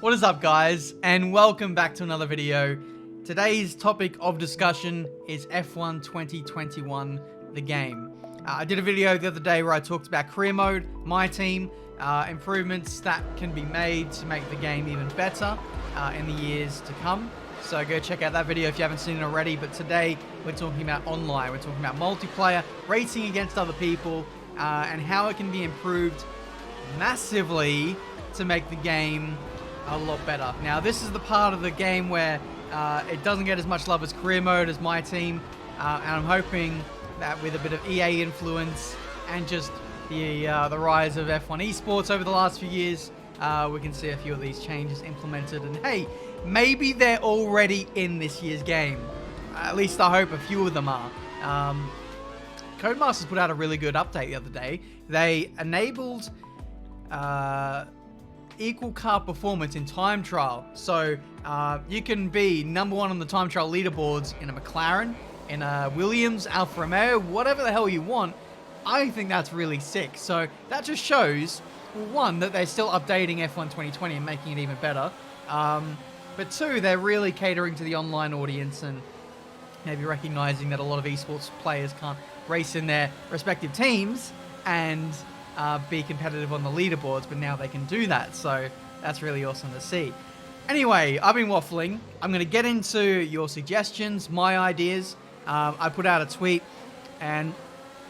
What is up, guys, and welcome back to another video. Today's topic of discussion is F1 2021, the game. I did a video the other day where I talked about career mode, my team, improvements that can be made to make the game even better in the years to come. So go check out that video if you haven't seen it already. But today we're talking about online, we're talking about multiplayer, racing against other people, and how it can be improved massively to make the game a lot better. Now, this is the part of the game where it doesn't get as much love as career mode as my team, and I'm hoping that with a bit of EA influence and just the rise of F1 esports over the last few years, we can see a few of these changes implemented. And hey, maybe they're already in this year's game. At least I hope a few of them are. Codemasters put out a really good update the other day. They enabled equal car performance in time trial. So you can be number one on the time trial leaderboards in a McLaren, in a Williams, Alfa Romeo, whatever the hell you want. I think that's really sick. So that just shows, well, one, that they're still updating F1 2020 and making it even better. But two, they're really catering to the online audience and maybe recognizing that a lot of esports players can't race in their respective teams and be competitive on the leaderboards, but now they can do that. So that's really awesome to see. Anyway, I've been waffling. I'm going to get into your suggestions, my ideas. I put out a tweet, and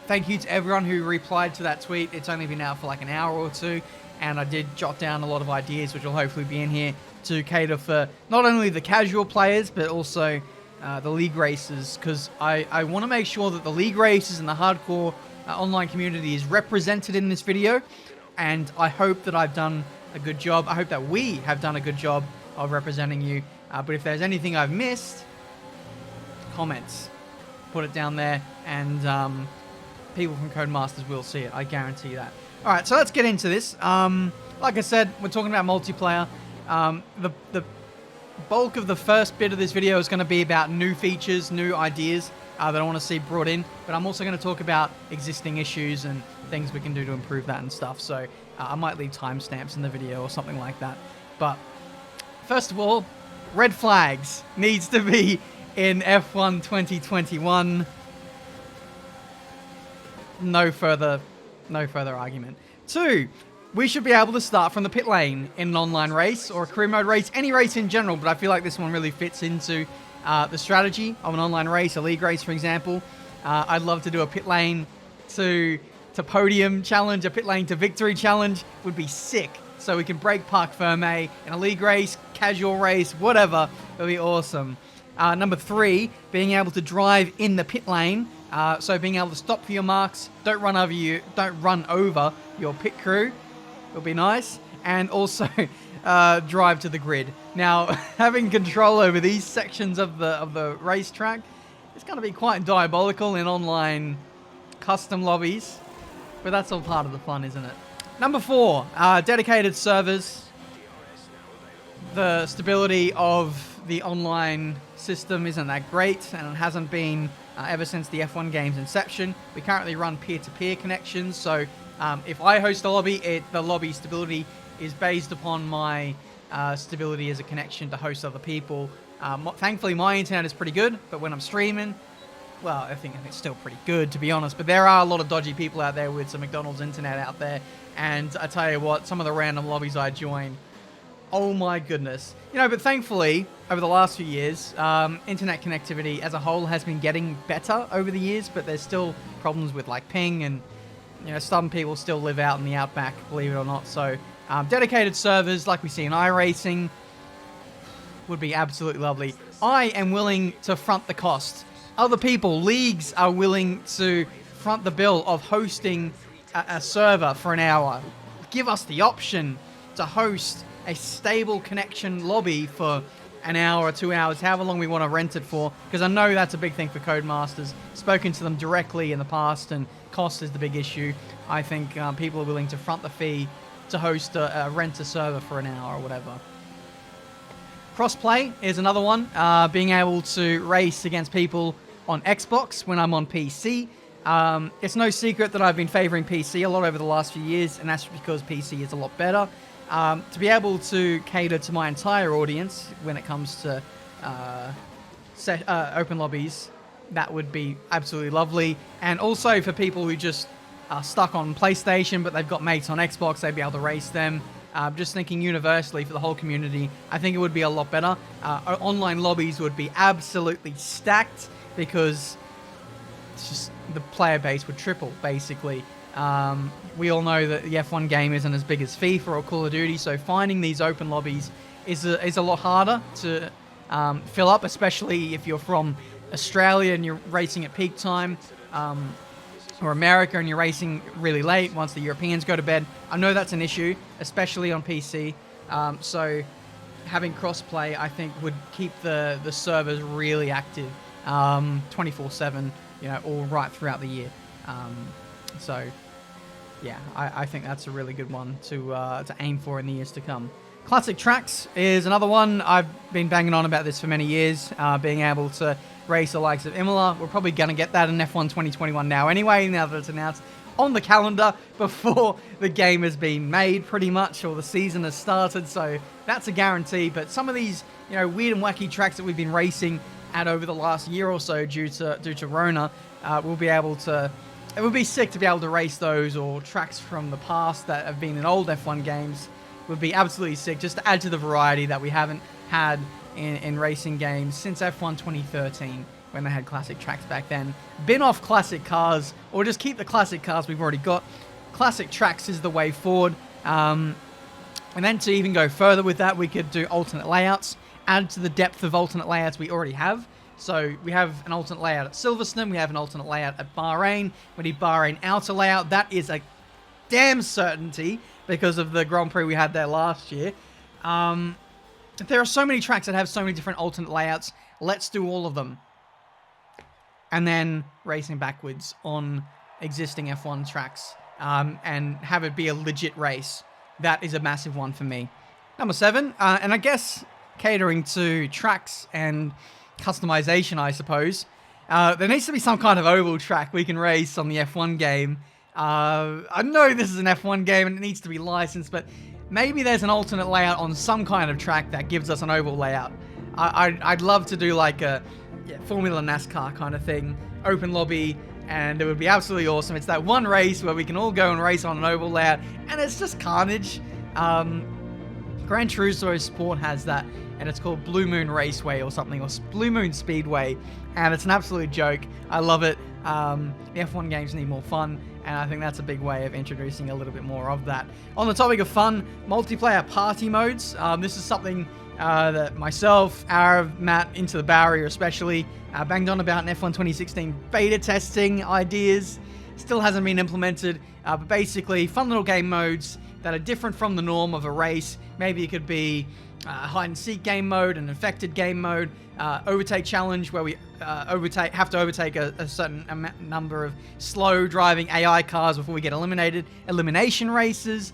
thank you to everyone who replied to that tweet. It's only been out for like an hour or two, and I did jot down a lot of ideas, which will hopefully be in here to cater for not only the casual players, but also the league races, because I want to make sure that the league races and the hardcore online community is represented in this video, and I hope that I've done a good job. I hope that we have done a good job of representing you, but if there's anything I've missed, comments, put it down there, and people from Codemasters will see it, I guarantee that. Alright, so let's get into this. Like I said, we're talking about multiplayer. The bulk of the first bit of this video is going to be about new features, new ideas that I want to see brought in, but I'm also going to talk about existing issues and things we can do to improve that and stuff. So I might leave timestamps in the video or something like that. But first of all, red flags needs to be in F1 2021. No further argument. Two, we should be able to start from the pit lane in an online race or a career mode race, any race in general, but I feel like this one really fits into the strategy of an online race, a league race, for example. I'd love to do a pit lane to podium challenge, a pit lane to victory challenge would be sick. So we can break Parc Fermé in a league race, casual race, whatever. It'll be awesome. Number three, being able to drive in the pit lane. So being able to stop for your marks, don't run over your pit crew. It'll be nice. And also drive to the grid. Now, having control over these sections of the racetrack is going to be quite diabolical in online custom lobbies, but that's all part of the fun, isn't it? Number four, dedicated servers. The stability of the online system isn't that great, and it hasn't been ever since the F1 game's inception. We currently run peer-to-peer connections, so if I host a lobby, the lobby stability is based upon my stability as a connection to host other people. Thankfully, my internet is pretty good, but when I'm streaming, well, I think it's still pretty good, to be honest. But there are a lot of dodgy people out there with some McDonald's internet out there, and I tell you what, some of the random lobbies I join, oh my goodness. You know, but thankfully, over the last few years, internet connectivity as a whole has been getting better over the years, but there's still problems with like ping, and you know, some people still live out in the outback, believe it or not. So dedicated servers like we see in iRacing would be absolutely lovely. I am willing to front the cost. Other people, leagues, are willing to front the bill of hosting a server for an hour. Give us the option to host a stable connection lobby for an hour or 2 hours, however long we want to rent it for, because I know that's a big thing for Codemasters. Spoken to them directly in the past, and cost is the big issue. I think people are willing to front the fee to host rent a server for an hour or whatever. Crossplay is another one. Being able to race against people on Xbox when I'm on PC. It's no secret that I've been favoring PC a lot over the last few years, and that's because PC is a lot better. To be able to cater to my entire audience when it comes to open lobbies, that would be absolutely lovely. And also for people who just are stuck on PlayStation, but they've got mates on Xbox, they'd be able to race them. Just thinking universally for the whole community, I think it would be a lot better. Online lobbies would be absolutely stacked because it's just the player base would triple, basically. We all know that the F1 game isn't as big as FIFA or Call of Duty, so finding these open lobbies is a lot harder to fill up, especially if you're from Australia and you're racing at peak time, or America and you're racing really late once the Europeans go to bed. I know that's an issue, especially on PC. So having crossplay, I think, would keep the servers really active 24/7, all right throughout the year. So yeah, I think that's a really good one to aim for in the years to come. Classic tracks is another one. I've been banging on about this for many years, being able to race the likes of Imola. We're probably going to get that in F1 2021 now anyway, now that it's announced on the calendar before the game has been made pretty much, or the season has started, so that's a guarantee. But some of these weird and wacky tracks that we've been racing at over the last year or so due to Rona, we'll be able to... It would be sick to be able to race those, or tracks from the past that have been in old F1 games would be absolutely sick, just to add to the variety that we haven't had in racing games since F1 2013, when they had classic tracks back then. Bin off classic cars, or just keep the classic cars we've already got. Classic tracks is the way forward. And then to even go further with that, we could do alternate layouts, add to the depth of alternate layouts we already have. So we have an alternate layout at Silverstone, we have an alternate layout at Bahrain, we need Bahrain outer layout. That is a damn certainty because of the Grand Prix we had there last year. There are so many tracks that have so many different alternate layouts. Let's do all of them. And then racing backwards on existing F1 tracks, and have it be a legit race. That is a massive one for me. Number 7, and I guess catering to tracks and customization, I suppose. There needs to be some kind of oval track we can race on the F1 game. I know this is an F1 game and it needs to be licensed, but maybe there's an alternate layout on some kind of track that gives us an oval layout. I'd love to do like a Formula NASCAR kind of thing, open lobby, and it would be absolutely awesome. It's that one race where we can all go and race on an oval layout, and it's just carnage. Gran Turismo Sport has that, and it's called Blue Moon Raceway or something, or Blue Moon Speedway, and it's an absolute joke. I love it. The F1 games need more fun, and I think that's a big way of introducing a little bit more of that. On the topic of fun, multiplayer party modes. This is something that myself, Arav, Matt, Into the Barrier especially, banged on about in F1 2016 beta testing ideas. Still hasn't been implemented, but basically fun little game modes that are different from the norm of a race. Maybe it could be hide and seek game mode, an infected game mode, overtake challenge where we have to overtake a certain number of slow driving AI cars before we get eliminated, elimination races,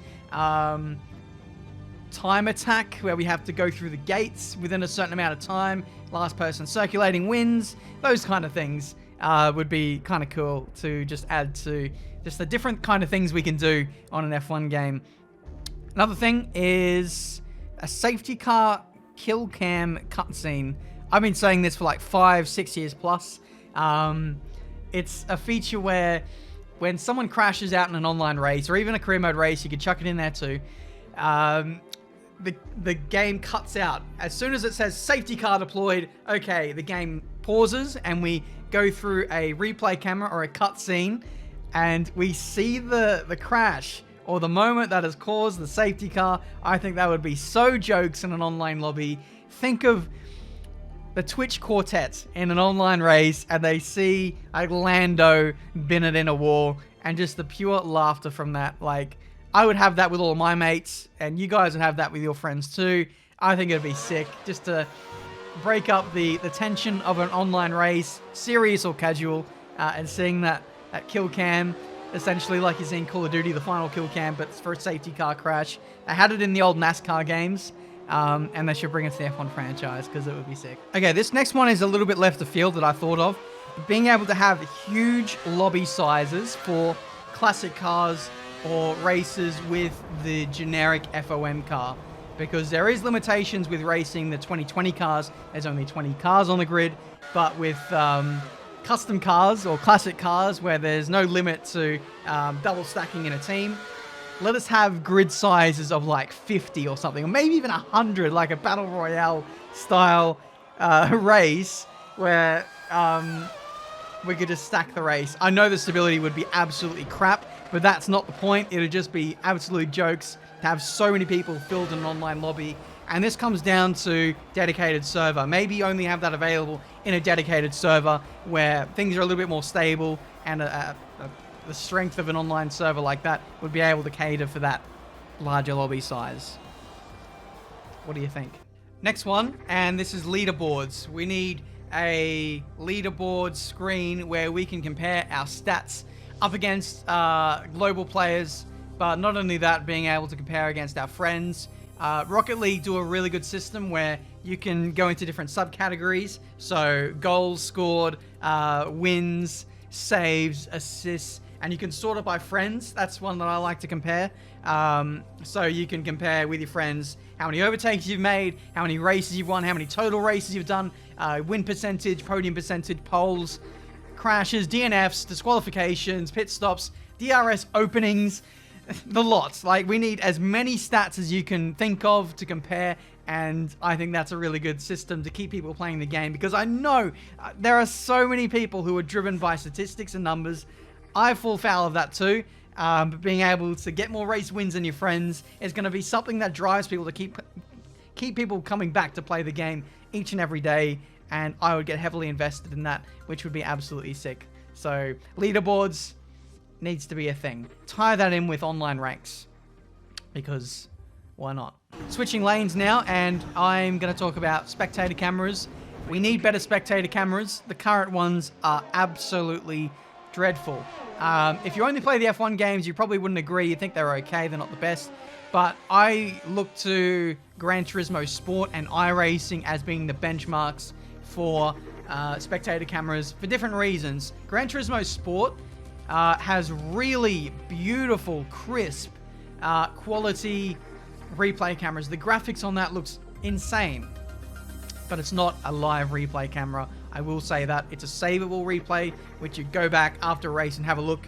time attack where we have to go through the gates within a certain amount of time, last person circulating wins. Those kind of things would be kind of cool to just add to just the different kind of things we can do on an F1 game. Another thing is a safety car kill cam cutscene. I've been saying this for like 5-6 years plus. It's a feature where when someone crashes out in an online race, or even a career mode race, you could chuck it in there too. The game cuts out. As soon as it says safety car deployed, okay, the game pauses and we go through a replay camera or a cutscene, and we see the crash or the moment that has caused the safety car. I think that would be so jokes in an online lobby. Think of the Twitch quartet in an online race, and they see like Lando bin it in a wall, and just the pure laughter from that. Like, I would have that with all of my mates, and you guys would have that with your friends too. I think it'd be sick just to break up the tension of an online race, serious or casual, and seeing that kill cam, essentially like you see in Call of Duty, the final kill cam, but for a safety car crash. They had it in the old NASCAR games, and they should bring it to the F1 franchise because it would be sick. Okay, this next one is a little bit left of field that I thought of. Being able to have huge lobby sizes for classic cars or races with the generic FOM car, because there is limitations with racing the 2020 cars. There's only 20 cars on the grid, but with custom cars or classic cars where there's no limit to double stacking in a team, let us have grid sizes of like 50 or something, or maybe even 100, like a battle royale style race where we could just stack the race. I know the stability would be absolutely crap, but that's not the point. It would just be absolute jokes to have so many people filled in an online lobby. And this comes down to dedicated server. Maybe only have that available in a dedicated server where things are a little bit more stable, and the strength of an online server like that would be able to cater for that larger lobby size. What do you think? Next one, and this is leaderboards. We need a leaderboard screen where we can compare our stats up against global players, but not only that, being able to compare against our friends. Rocket League do a really good system where you can go into different subcategories. So goals scored, wins, saves, assists, and you can sort it by friends. That's one that I like to compare. So you can compare with your friends how many overtakes you've made, how many races you've won, how many total races you've done, win percentage, podium percentage, poles, crashes, DNFs, disqualifications, pit stops, DRS openings, the lots. Like, we need as many stats as you can think of to compare, and I think that's a really good system to keep people playing the game, because I know there are so many people who are driven by statistics and numbers. I fall foul of that too, but being able to get more race wins than your friends is going to be something that drives people to keep people coming back to play the game each and every day, and I would get heavily invested in that, which would be absolutely sick. So leaderboards needs to be a thing. Tie that in with online ranks, because why not? Switching lanes now, and I'm going to talk about spectator cameras. We need better spectator cameras. The current ones are absolutely dreadful. If you only play the F1 games, you probably wouldn't agree. You think they're okay, they're not the best. But I look to Gran Turismo Sport and iRacing as being the benchmarks for spectator cameras for different reasons. Gran Turismo Sport has really beautiful, crisp, quality replay cameras. The graphics on that looks insane, but it's not a live replay camera. I will say that. It's a savable replay, which you go back after a race and have a look.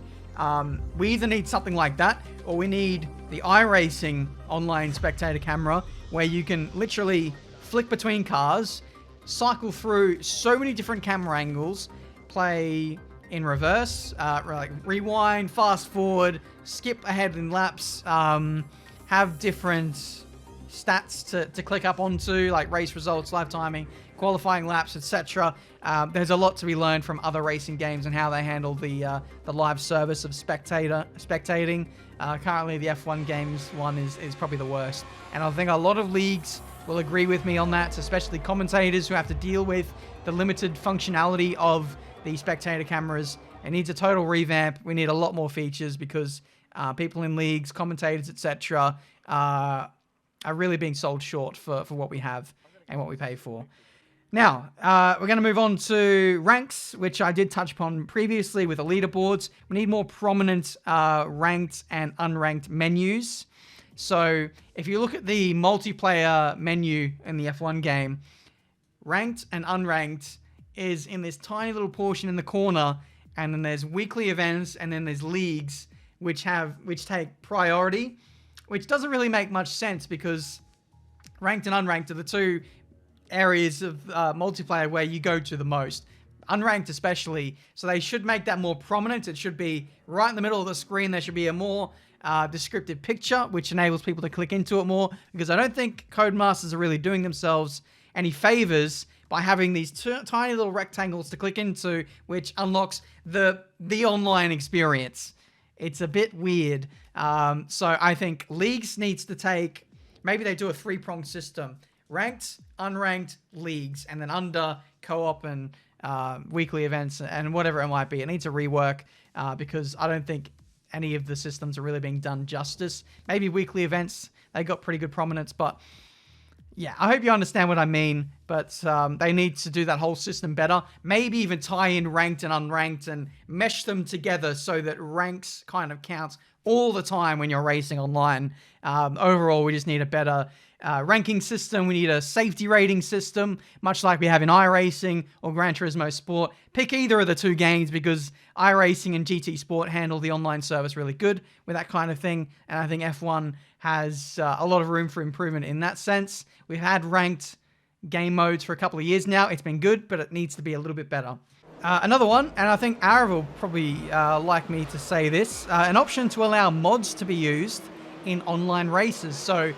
We either need something like that, or we need the iRacing online spectator camera, where you can literally flick between cars, cycle through so many different camera angles, play in reverse, like rewind, fast forward, skip ahead in laps, have different stats to click up onto, like race results, live timing, qualifying laps, etc. There's a lot to be learned from other racing games and how they handle the live service of spectating. Currently, the F1 games one is probably the worst, and I think a lot of leagues will agree with me on that, especially commentators who have to deal with the limited functionality of the spectator cameras. It needs a total revamp. We need a lot more features, because people in leagues, commentators, etc. Are really being sold short for what we have and what we pay for. Now, we're going to move on to ranks, which I did touch upon previously with the leaderboards. We need more prominent ranked and unranked menus. So if you look at the multiplayer menu in the F1 game, ranked and unranked is in this tiny little portion in the corner, and then there's weekly events, and then there's leagues which take priority, which doesn't really make much sense, because ranked and unranked are the two areas of multiplayer where you go to the most. Unranked especially, so they should make that more prominent. It should be right in the middle of the screen. There should be a more descriptive picture, which enables people to click into it more, because I don't think Codemasters are really doing themselves any favors by having these tiny little rectangles to click into, which unlocks the online experience. It's a bit weird. So I think leagues needs to take, maybe they do a 3-pronged system: ranked, unranked, leagues, and then under co-op and weekly events and whatever it might be. It needs a rework, because I don't think any of the systems are really being done justice. Maybe weekly events, they got pretty good prominence, but yeah, I hope you understand what I mean. but they need to do that whole system better. Maybe even tie in ranked and unranked and mesh them together so that ranks kind of counts all the time when you're racing online. Overall, we just need a better ranking system. We need a safety rating system, much like we have in iRacing or Gran Turismo Sport. Pick either of the two games because iRacing and GT Sport handle the online service really good with that kind of thing. And I think F1 has a lot of room for improvement in that sense. We've had ranked game modes for a couple of years now. It's been good, but it needs to be a little bit better. Another one, and I think Arav will probably like me to say this, an option to allow mods to be used in online races. So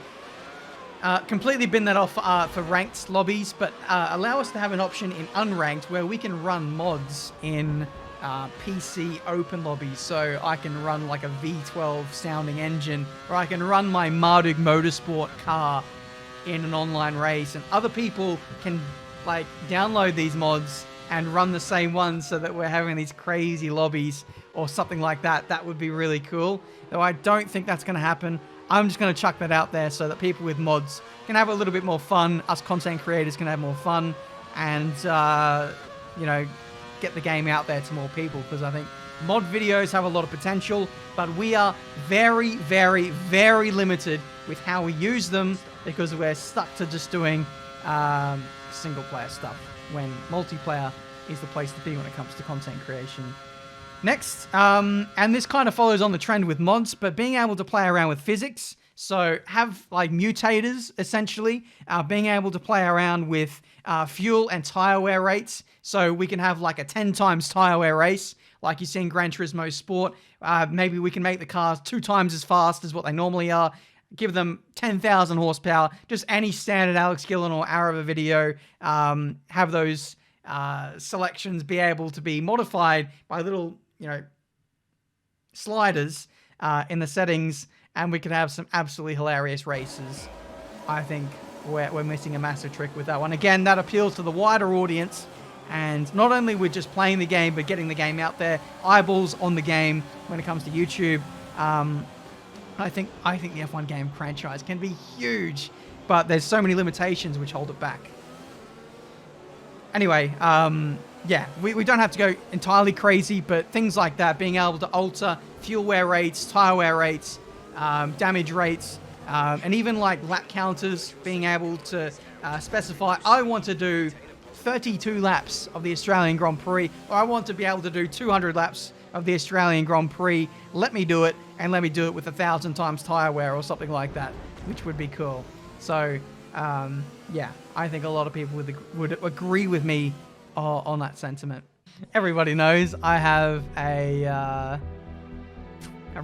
completely bin that off for ranked lobbies, but allow us to have an option in unranked where we can run mods in PC open lobbies. So I can run like a V12 sounding engine, or I can run my Marduk Motorsport car in an online race, and other people can like download these mods and run the same ones so that we're having these crazy lobbies or something like that. That would be really cool. Though I don't think that's going to happen. I'm just going to chuck that out there so that people with mods can have a little bit more fun. Us content creators can have more fun and, you know, get the game out there to more people, because I think mod videos have a lot of potential, but we are very, very, very limited with how we use them because we're stuck to just doing single player stuff when multiplayer is the place to be when it comes to content creation. Next, and this kind of follows on the trend with mods, but being able to play around with physics. So have like mutators, essentially, being able to play around with fuel and tire wear rates. So we can have like a 10 times tire wear race, like you see in Gran Turismo Sport. Maybe we can make the cars 2 times as fast as what they normally are. Give them 10,000 horsepower, just any standard Alex Gillen or Arava video. Have those selections be able to be modified by little, you know, sliders in the settings, and we could have some absolutely hilarious races. I think we're missing a massive trick with that one. Again, that appeals to the wider audience, and not only we're just playing the game, but getting the game out there, eyeballs on the game when it comes to YouTube. I think the F1 game franchise can be huge, but there's so many limitations which hold it back. Anyway, yeah, we don't have to go entirely crazy, but things like that, being able to alter fuel wear rates, tire wear rates, damage rates, and even like lap counters, being able to specify, I want to do 32 laps of the Australian Grand Prix, or I want to be able to do 200 laps of the Australian Grand Prix. Let me do it, and let me do it with 1,000 times tire wear or something like that, which would be cool. So, yeah, I think a lot of people would agree with me on that sentiment. Everybody knows I have a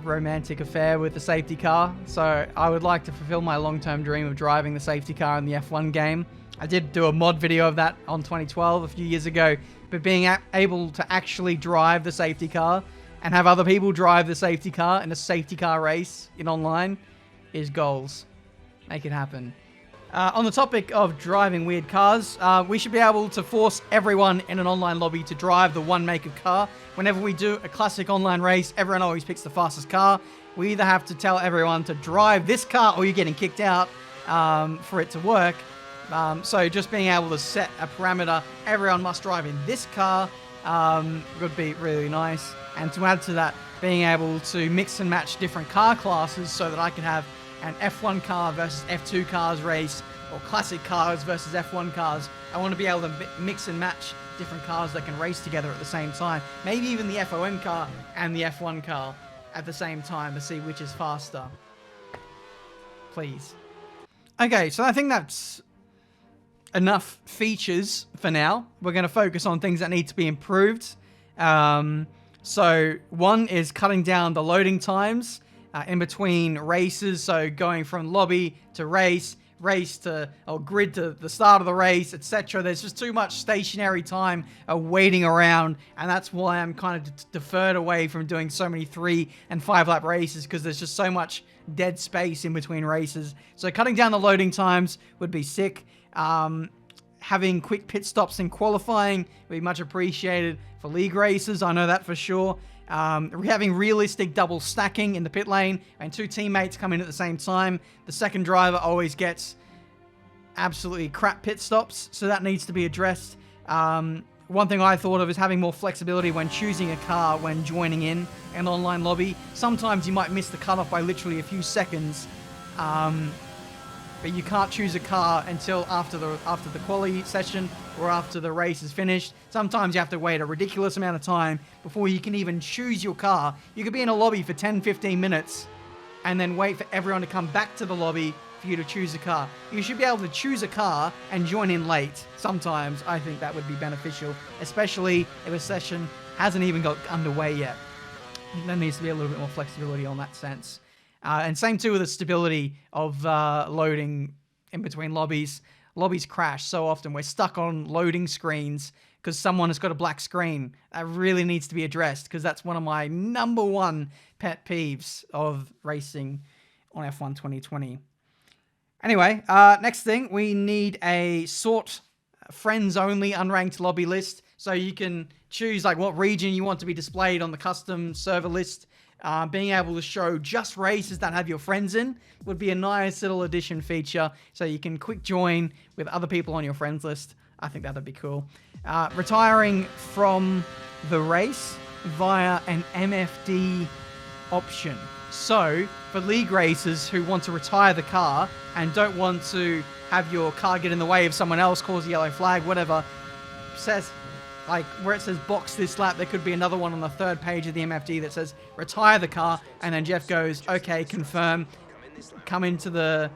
romantic affair with the safety car, so I would like to fulfill my long-term dream of driving the safety car in the F1 game. I did do a mod video of that on 2012 a few years ago, but being able to actually drive the safety car and have other people drive the safety car in a safety car race in online is goals. Make it happen. On the topic of driving weird cars, we should be able to force everyone in an online lobby to drive the one make of car. Whenever we do a classic online race, everyone always picks the fastest car. We either have to tell everyone to drive this car or you're getting kicked out for it to work. So just being able to set a parameter, everyone must drive in this car, would be really nice. And to add to that, being able to mix and match different car classes so that I can have an F1 car versus F2 cars race, or classic cars versus F1 cars. I want to be able to mix and match different cars that can race together at the same time. Maybe even the FOM car and the F1 car at the same time to see which is faster. Please. Okay, so I think that's enough features for now. We're going to focus on things that need to be improved. So one is cutting down the loading times in between races. So going from lobby to race to, or grid to the start of the race, etc. There's just too much stationary time waiting around, and that's why I'm kind of deferred away from doing so many 3 and 5 lap races, because there's just so much dead space in between races. So cutting down the loading times would be sick. Having quick pit stops in qualifying would be much appreciated for league races. I know that for sure. Having realistic double stacking in the pit lane and 2 teammates come in at the same time. The second driver always gets absolutely crap pit stops, so that needs to be addressed. One thing I thought of is having more flexibility when choosing a car when joining in an online lobby. Sometimes you might miss the cutoff by literally a few seconds, but you can't choose a car until after the quali session or after the race is finished. Sometimes you have to wait a ridiculous amount of time before you can even choose your car. You could be in a lobby for 10-15 minutes and then wait for everyone to come back to the lobby for you to choose a car. You should be able to choose a car and join in late. Sometimes I think that would be beneficial, especially if a session hasn't even got underway yet. There needs to be a little bit more flexibility on that sense. And same too with the stability of loading in between lobbies. Lobbies crash so often. We're stuck on loading screens because someone has got a black screen. That really needs to be addressed because that's one of my number one pet peeves of racing on F1 2020. Anyway, next thing, we need a sort friends-only unranked lobby list. So you can choose like what region you want to be displayed on the custom server list. Being able to show just races that have your friends in would be a nice little addition feature. So you can quick join with other people on your friends list. I think that'd be cool. Retiring from the race via an MFD option. So, for league racers who want to retire the car and don't want to have your car get in the way of someone else, cause a yellow flag, whatever, says, like, where it says box this lap, there could be another one on the third page of the MFD that says retire the car, and then Jeff goes, okay, confirm, come into the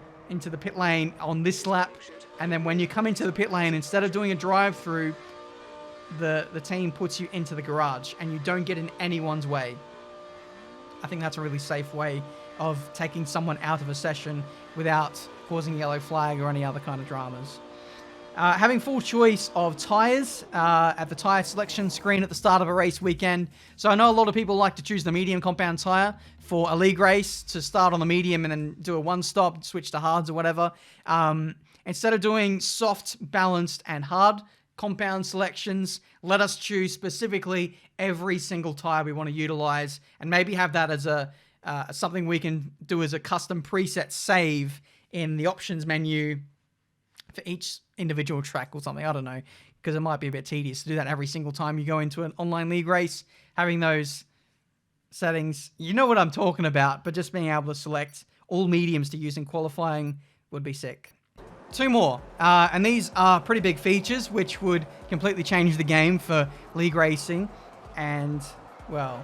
pit lane on this lap, and then when you come into the pit lane, instead of doing a drive-through, the team puts you into the garage, and you don't get in anyone's way. I think that's a really safe way of taking someone out of a session without causing a yellow flag or any other kind of dramas. Having full choice of tyres at the tyre selection screen at the start of a race weekend. So I know a lot of people like to choose the medium compound tyre for a league race to start on the medium and then do a one-stop, switch to hards or whatever. Instead of doing soft, balanced, and hard compound selections, let us choose specifically every single tire we want to utilize and maybe have that as a something we can do as a custom preset save in the options menu for each individual track or something. I don't know, because it might be a bit tedious to do that every single time you go into an online league race. Having those settings, you know what I'm talking about, but just being able to select all mediums to use in qualifying would be sick. Two more, and these are pretty big features which would completely change the game for league racing and, well,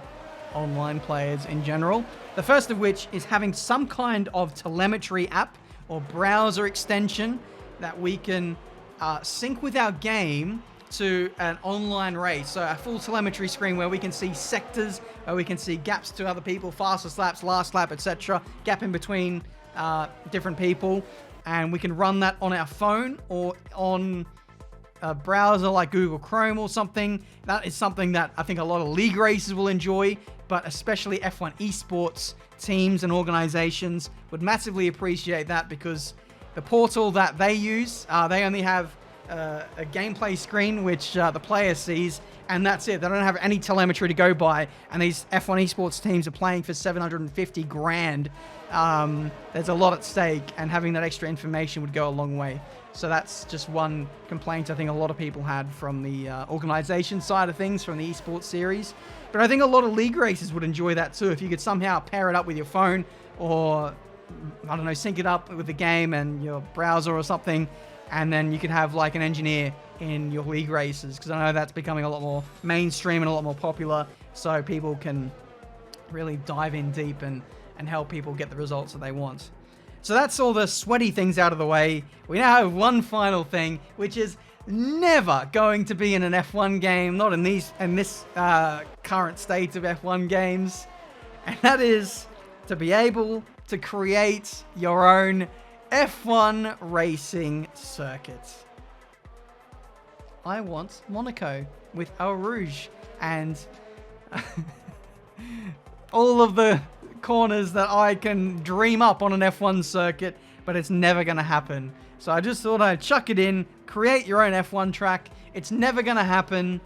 online players in general. The first of which is having some kind of telemetry app or browser extension that we can sync with our game to an online race. So a full telemetry screen where we can see sectors, where we can see gaps to other people, fastest laps, last lap, etc., gap in between different people. And we can run that on our phone or on a browser like Google Chrome or something. That is something that I think a lot of league races will enjoy, but especially F1 esports teams and organizations would massively appreciate that because the portal that they use, they only have a gameplay screen which the player sees, and that's it. They don't have any telemetry to go by, and these F1 esports teams are playing for 750 grand. There's a lot at stake, and having that extra information would go a long way. So that's just one complaint I think a lot of people had from the organization side of things, from the esports series. But I think a lot of league races would enjoy that too, if you could somehow pair it up with your phone or, I don't know, sync it up with the game and your browser or something, and then you could have like an engineer in your league races, because I know that's becoming a lot more mainstream and a lot more popular, so people can really dive in deep and help people get the results that they want. So that's all the sweaty things out of the way. We now have one final thing, which is never going to be in an F1 game, not in this current state of F1 games, and that is to be able to create your own F1 racing circuit. I want Monaco with Eau Rouge and all of the corners that I can dream up on an F1 circuit, but it's never going to happen. So I just thought I'd chuck it in, create your own F1 track. It's never going to happen.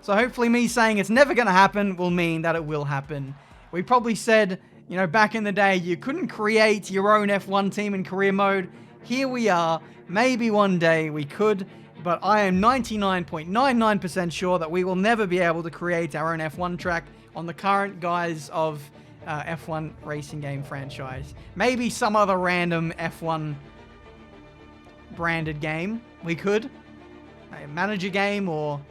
So hopefully me saying it's never going to happen will mean that it will happen. We probably said, you know, back in the day, you couldn't create your own F1 team in career mode. here we are. Maybe one day we could, but I am 99.99% sure that we will never be able to create our own F1 track on the current guise of F1 racing game franchise. Maybe some other random F1 branded game we could. A manager game or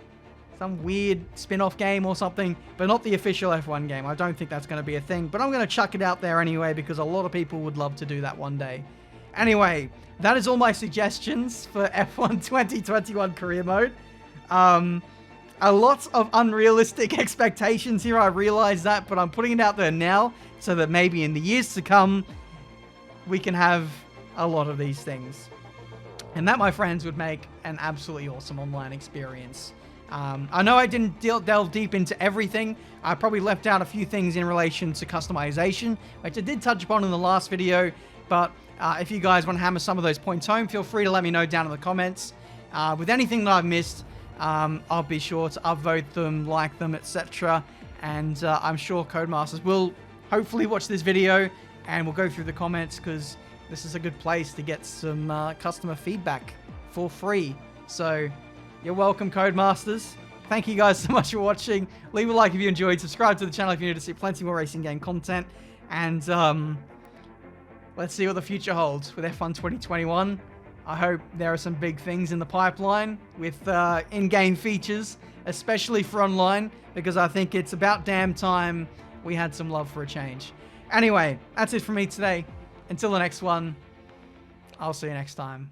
some weird spin-off game or something, but not the official F1 game. I don't think that's going to be a thing, but I'm going to chuck it out there anyway because a lot of people would love to do that one day. Anyway, that is all my suggestions for F1 2021 career mode. A lot of unrealistic expectations here, I realize that, but I'm putting it out there now so that maybe in the years to come, we can have a lot of these things. And that, my friends, would make an absolutely awesome online experience. I know I didn't delve deep into everything. I probably left out a few things in relation to customization, which I did touch upon in the last video, but if you guys want to hammer some of those points home, feel free to let me know down in the comments. With anything that I've missed, I'll be sure to upvote them, like them, etc. And I'm sure Codemasters will hopefully watch this video and we'll go through the comments because this is a good place to get some customer feedback for free. So you're welcome, Codemasters. Thank you guys so much for watching. Leave a like if you enjoyed. Subscribe to the channel if you're new to see plenty more racing game content. And let's see what the future holds with F1 2021. I hope there are some big things in the pipeline with in-game features, especially for online, because I think it's about damn time we had some love for a change. Anyway, that's it from me today. Until the next one, I'll see you next time.